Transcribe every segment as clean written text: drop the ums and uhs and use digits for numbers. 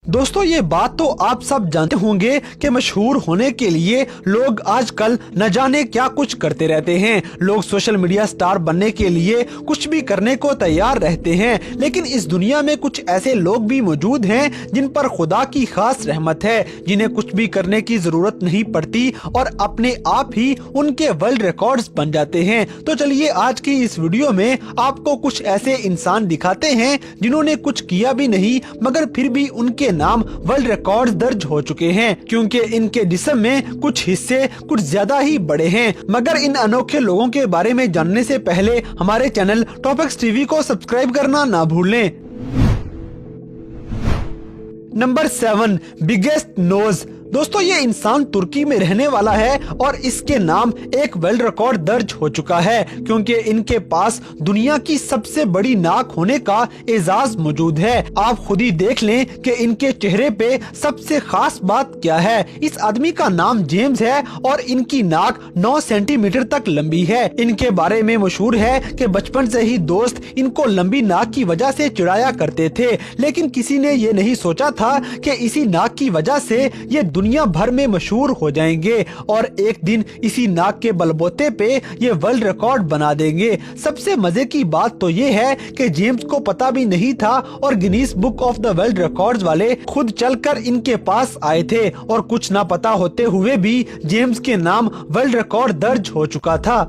दोस्तों ये बात तो आप सब जानते होंगे कि मशहूर होने के लिए लोग आजकल न जाने क्या कुछ करते रहते हैं। लोग सोशल मीडिया स्टार बनने के लिए कुछ भी करने को तैयार रहते हैं, लेकिन इस दुनिया में कुछ ऐसे लोग भी मौजूद हैं जिन पर खुदा की खास रहमत है, जिन्हें कुछ भी करने की जरूरत नहीं पड़ती और अपने आप ही उनके वर्ल्ड रिकॉर्ड्स बन जाते हैं। तो चलिए आज की इस वीडियो में आपको कुछ ऐसे इंसान दिखाते हैं जिन्होंने कुछ किया भी नहीं मगर फिर भी उनके नाम वर्ल्ड रिकॉर्ड दर्ज हो चुके हैं, क्योंकि इनके जिस्म में कुछ हिस्से कुछ ज्यादा ही बड़े हैं। मगर इन अनोखे लोगों के बारे में जानने से पहले हमारे चैनल टॉपिक्स टीवी को सब्सक्राइब करना ना भूलें। Number 7, biggest nose. दोस्तों ये इंसान तुर्की में रहने वाला है और इसके नाम एक वर्ल्ड रिकॉर्ड दर्ज हो चुका है, क्योंकि इनके पास दुनिया की सबसे बड़ी नाक होने का एजाज मौजूद है। आप खुद ही देख लें कि इनके चेहरे पे सबसे खास बात क्या है। इस आदमी का नाम जेम्स है और इनकी नाक 9 सेंटीमीटर तक लंबी है। इनके बारे में मशहूर है कि बचपन से ही दोस्त इनको लंबी नाक की वजह से चिढ़ाया करते थे, लेकिन किसी ने ये नहीं सोचा था कि इसी नाक की वजह से ये दुनिया भर में मशहूर हो जाएंगे और एक दिन इसी नाक के बलबूते पे ये वर्ल्ड रिकॉर्ड बना देंगे। सबसे मजे की बात तो ये है कि जेम्स को पता भी नहीं था और Guinness book of the world records वाले खुद चलकर इनके पास आए थे और कुछ ना पता होते हुए भी जेम्स के नाम वर्ल्ड रिकॉर्ड दर्ज हो चुका था।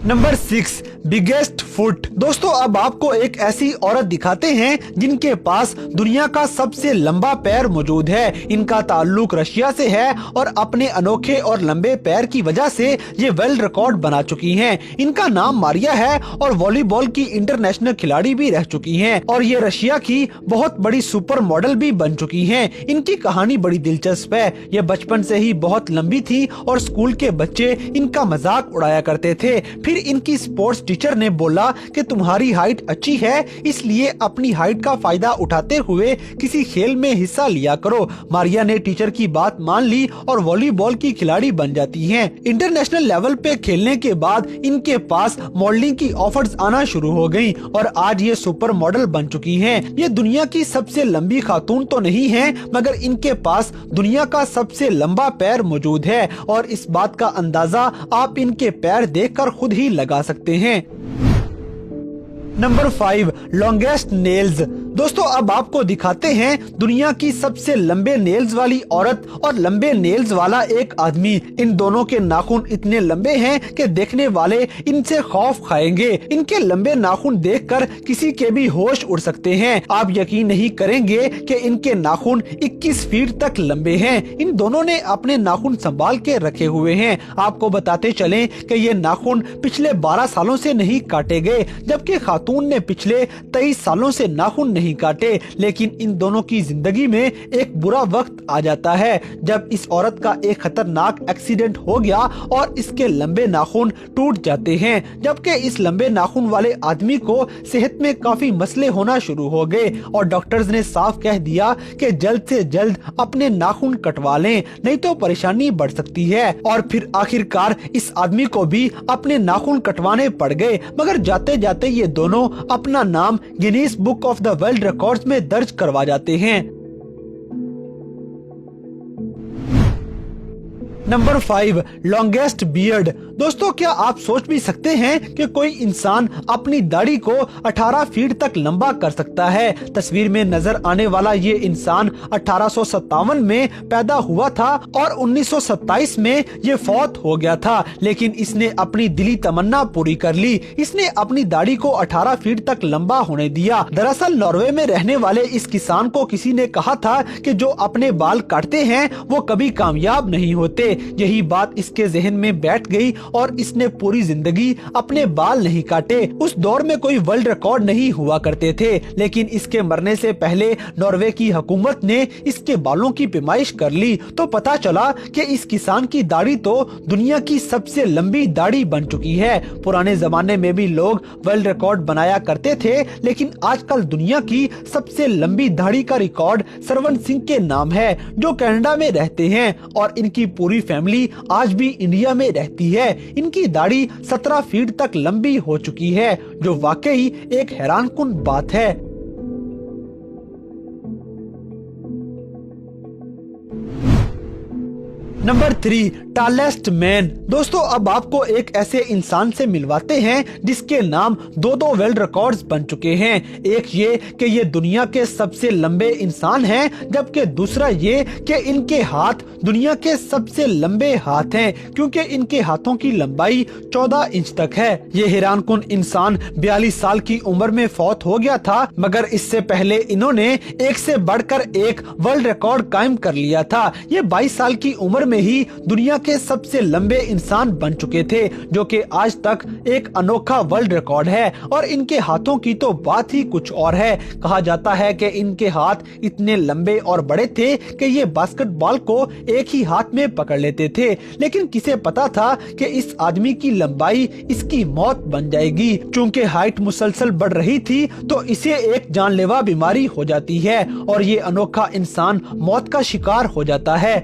Number 6, biggest foot. दोस्तों अब आपको एक ऐसी औरत दिखाते हैं जिनके पास दुनिया का सबसे लंबा पैर मौजूद है। इनका ताल्लुक रशिया से है और अपने अनोखे और लंबे पैर की वजह से ये वर्ल्ड रिकॉर्ड बना चुकी हैं। इनका नाम मारिया है और वॉलीबॉल की इंटरनेशनल खिलाड़ी भी रह चुकी हैं और ये रशिया की बहुत बड़ी सुपर मॉडल भी बन चुकी हैं। इनकी कहानी बड़ी दिलचस्प है। ये बचपन से ही बहुत लंबी थी और स्कूल के बच्चे इनका मजाक उड़ाया करते थे। फिर इनकी स्पोर्ट्स टीचर ने बोला कि तुम्हारी हाइट अच्छी है, इसलिए अपनी हाइट का फायदा उठाते हुए किसी खेल में हिस्सा लिया करो। मारिया ने टीचर की बात मान ली और वॉलीबॉल की खिलाड़ी बन जाती हैं। इंटरनेशनल लेवल पे खेलने के बाद इनके पास मॉडलिंग की ऑफर्स आना शुरू हो गयी और आज ये सुपर मॉडल बन चुकी हैं। ये दुनिया की सबसे लंबी खातून तो नहीं है, मगर इनके पास दुनिया का सबसे लंबा पैर मौजूद है और इस बात का अंदाजा आप इनके पैर देखकर खुद ही लगा सकते हैं। Number 5, longest nails. दोस्तों अब आपको दिखाते हैं दुनिया की सबसे लंबे नेल्स वाली औरत और लंबे नेल्स वाला एक आदमी। इन दोनों के नाखून इतने लंबे हैं कि देखने वाले इनसे खौफ खाएंगे। इनके लंबे नाखून देखकर किसी के भी होश उड़ सकते हैं। आप यकीन नहीं करेंगे कि इनके नाखून 21 फीट तक लंबे हैं। इन दोनों ने अपने नाखून संभाल के रखे हुए हैं। आपको बताते चलें कि ये नाखून पिछले 12 सालों से नहीं काटे गए, जबकि खातून ने पिछले 23 सालों से नाखून नहीं काटे। लेकिन इन दोनों की जिंदगी में एक बुरा वक्त आ जाता है जब इस औरत का एक खतरनाक एक्सीडेंट हो गया और इसके लंबे नाखून टूट जाते हैं, जबकि इस लंबे नाखून वाले आदमी को सेहत में काफी मसले होना शुरू हो गए और डॉक्टर्स ने साफ कह दिया कि जल्द से जल्द अपने नाखून कटवा लें, नहीं तो परेशानी बढ़ सकती है। और फिर आखिरकार इस आदमी को भी अपने नाखून कटवाने पड़ गए, मगर जाते जाते ये दोनों अपना नाम Guinness book of the world records में दर्ज करवा जाते हैं। Number 5, longest beard. दोस्तों क्या आप सोच भी सकते हैं कि कोई इंसान अपनी दाढ़ी को 18 फीट तक लंबा कर सकता है। तस्वीर में नजर आने वाला ये इंसान 1857 में पैदा हुआ था और 1927 में ये फौत हो गया था, लेकिन इसने अपनी दिली तमन्ना पूरी कर ली। इसने अपनी दाढ़ी को 18 फीट तक लंबा होने दिया। दरअसल नॉर्वे में रहने वाले इस किसान को किसी ने कहा था कि जो अपने बाल काटते हैं वो कभी कामयाब नहीं होते। यही बात इसके जहन में बैठ गई और इसने पूरी जिंदगी अपने बाल नहीं काटे। उस दौर में कोई वर्ल्ड रिकॉर्ड नहीं हुआ करते थे, लेकिन इसके मरने से पहले नॉर्वे की हुकूमत ने इसके बालों की पैमाइश कर ली तो पता चला कि इस किसान की दाढ़ी तो दुनिया की सबसे लंबी दाढ़ी बन चुकी है। पुराने जमाने में भी लोग वर्ल्ड रिकॉर्ड बनाया करते थे, लेकिन आजकल दुनिया की सबसे लंबी दाढ़ी का रिकॉर्ड सरवन सिंह के नाम है, जो कनाडा में रहते हैं और इनकी पूरी फैमिली आज भी इंडिया में रहती है। इनकी दाढ़ी 17 फीट तक लंबी हो चुकी है, जो वाकई एक हैरानकुन बात है। Number 3, tallest man. दोस्तों अब आपको एक ऐसे इंसान से मिलवाते हैं जिसके नाम दो वर्ल्ड रिकॉर्ड्स बन चुके हैं। एक ये कि ये दुनिया के सबसे लंबे इंसान हैं, जबकि दूसरा ये कि इनके हाथ दुनिया के सबसे लंबे हाथ हैं, क्योंकि इनके हाथों की लंबाई 14 इंच तक है। ये हैरानकुन इंसान 42 साल की उम्र में फौत हो गया था, मगर इससे पहले इन्होंने एक से बढ़कर एक वर्ल्ड रिकॉर्ड कायम कर लिया था। ये 22 साल की उम्र में ही दुनिया के सबसे लंबे इंसान बन चुके थे, जो कि आज तक एक अनोखा वर्ल्ड रिकॉर्ड है। और इनके हाथों की तो बात ही कुछ और है। कहा जाता है कि इनके हाथ इतने लंबे और बड़े थे कि ये बास्केटबॉल को एक ही हाथ में पकड़ लेते थे। लेकिन किसे पता था कि इस आदमी की लंबाई इसकी मौत बन जाएगी। चूंकि हाइट मुसलसल बढ़ रही थी तो इसे एक जानलेवा बीमारी हो जाती है और ये अनोखा इंसान मौत का शिकार हो जाता है।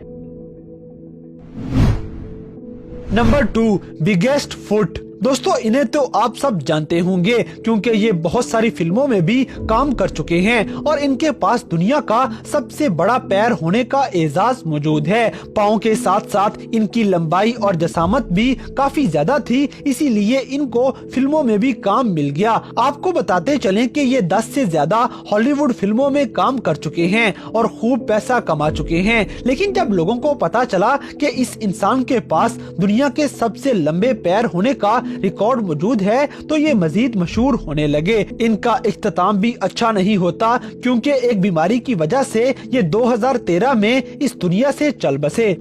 Number 2, biggest foot. दोस्तों इन्हें तो आप सब जानते होंगे, क्योंकि ये बहुत सारी फिल्मों में भी काम कर चुके हैं और इनके पास दुनिया का सबसे बड़ा पैर होने का एजाज मौजूद है। पाँव के साथ साथ इनकी लंबाई और जसामत भी काफी ज्यादा थी, इसीलिए इनको फिल्मों में भी काम मिल गया। आपको बताते चलें कि ये 10 से ज्यादा हॉलीवुड फिल्मों में काम कर चुके हैं और खूब पैसा कमा चुके हैं। लेकिन जब लोगों को पता चला कि इस इंसान के पास दुनिया के सबसे लंबे पैर होने का रिकॉर्ड मौजूद है तो ये मजीद मशहूर होने लगे। इनका इख्तिताम भी अच्छा नहीं होता, क्योंकि एक बीमारी की वजह से ये 2013 में इस दुनिया से चल बसे।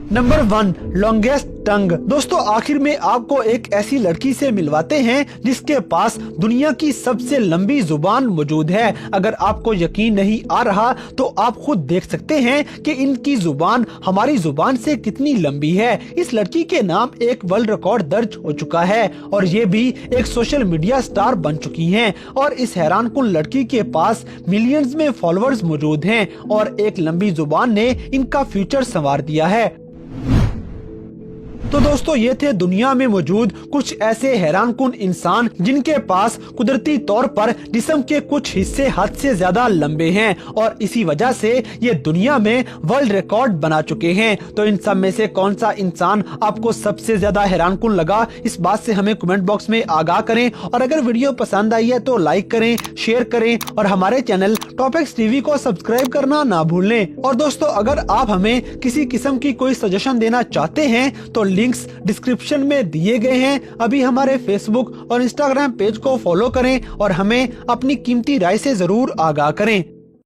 नंबर 1, लॉन्गेस्ट टंग। दोस्तों आखिर में आपको एक ऐसी लड़की से मिलवाते हैं जिसके पास दुनिया की सबसे लंबी जुबान मौजूद है। अगर आपको यकीन नहीं आ रहा तो आप खुद देख सकते हैं कि इनकी जुबान हमारी जुबान से कितनी लंबी है। इस लड़की के नाम एक वर्ल्ड रिकॉर्ड दर्ज हो चुका है और ये भी एक सोशल मीडिया स्टार बन चुकी हैं। और इस हैरानकुन लड़की के पास मिलियंस में फॉलोअर्स मौजूद हैं और एक लंबी जुबान ने इनका फ्यूचर संवार दिया है। तो दोस्तों ये थे दुनिया में मौजूद कुछ ऐसे हैरानकुन इंसान जिनके पास कुदरती तौर पर जिस्म के कुछ हिस्से हद से ज्यादा लंबे हैं और इसी वजह से ये दुनिया में वर्ल्ड रिकॉर्ड बना चुके हैं। तो इन सब में से कौन सा इंसान आपको सबसे ज्यादा हैरानकुन लगा, इस बात से हमें कमेंट बॉक्स में आगाह करें। और अगर वीडियो पसंद आई है तो लाइक करें, शेयर करें और हमारे चैनल टॉपिक्स टीवी को सब्सक्राइब करना ना भूलें। और दोस्तों अगर आप हमें किसी किस्म की कोई सजेशन देना चाहते हैं तो लिंक्स डिस्क्रिप्शन में दिए गए हैं। अभी हमारे फेसबुक और इंस्टाग्राम पेज को फॉलो करें और हमें अपनी कीमती राय से जरूर आगाह करें।